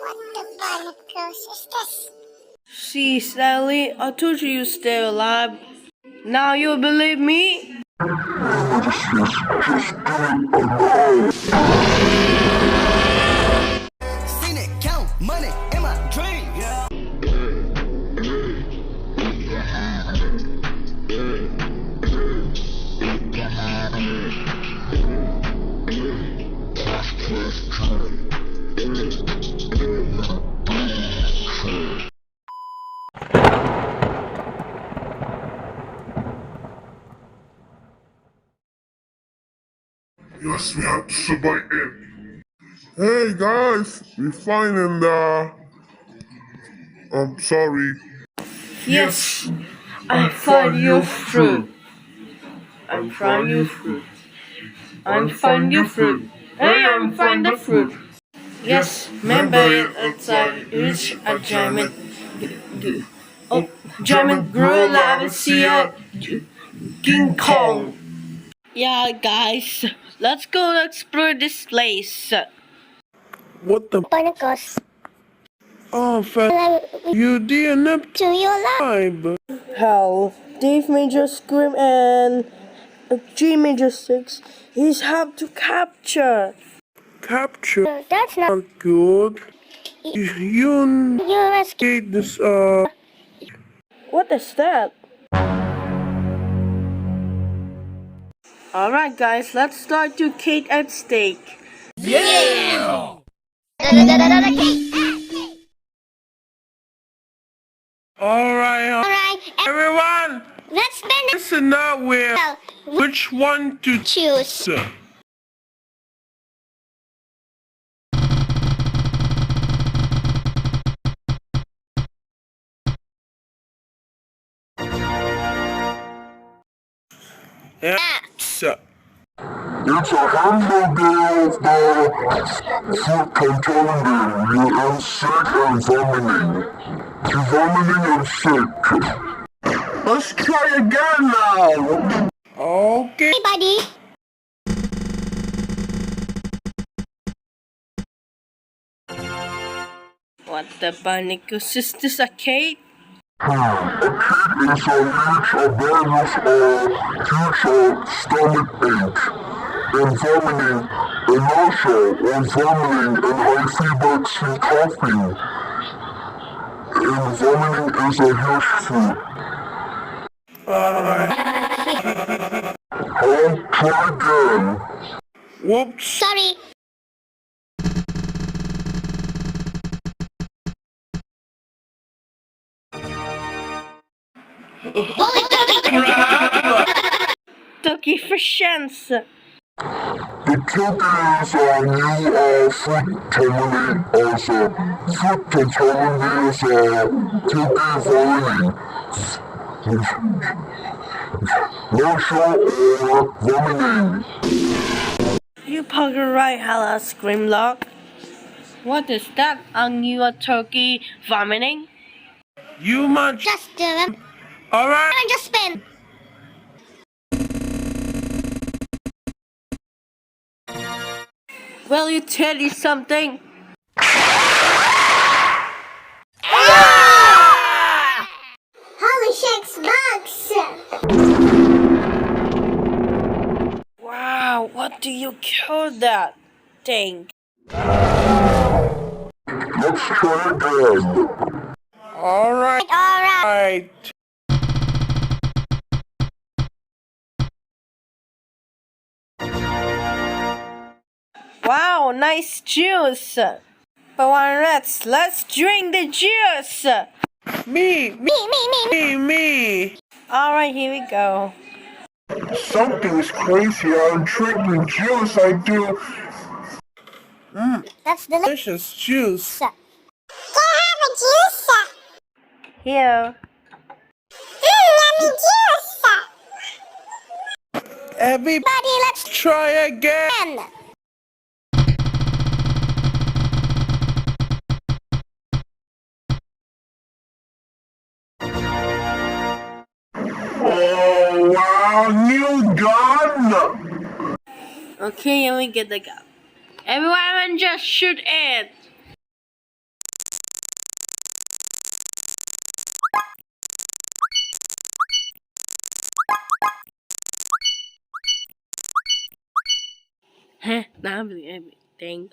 What the barnacles is this? See, Sally, I told you you're still alive. Now you believe me? Seen it count money in my dream. Yeah. Yes, we have to survive it. Hey guys, we finding the. I'm sorry. Yes, I find you fruit. I'm find you fruit. I'm find you fruit. Hey, I'm find the fruit. Yes, remember it outside is a giant. Oh, giant gorilla see a King Kong. Yeah, guys, let's go explore this place. What the? Barnacles. Oh, you didn't To your left. vibe. How Dave Major Scream and G Major 6 is have to capture. Capture That's not good. You you escape. get this, What is that? Alright guys, let's start to cake at steak. alright, Alright, everyone, let's spend it. listen up with which one to Choose. Yes. It's a hamburger of the fruit containing you and sick and vomiting. You vomiting and sick. Let's try again now. Okay. Hey, buddy. What the barnacles? Is this a cake? A kid is a leech of various future stomach ache and vomiting and nausea and vomiting and high fever and coughing. And vomiting is a huge fruit. I'll try again. Whoops. Sorry. Turkey for chance. The turkey is a new fruit terminate as a fruit terminate as a turkey vomiting. Nausea or vomiting. You pug right, hello, Screamlock. What is that? A new turkey vomiting? You much. Just do it. Alright. And just spin. Will you tell you something? Holy shakes bugs. Wow, what do you call that thing? Let's try again. Alright. Alright. Wow, nice juice. But let's drink the juice. Me. Me. Alright, here we go. Something's crazy. I'm drinking juice. I do. That's delicious. Delicious juice. Can I have a juice? Here. Yummy juice. Everybody, Buddy, let's try again. spin. Oh wow, new gun! Okay, and we get the gun. Everyone just shoot it. Not really everything.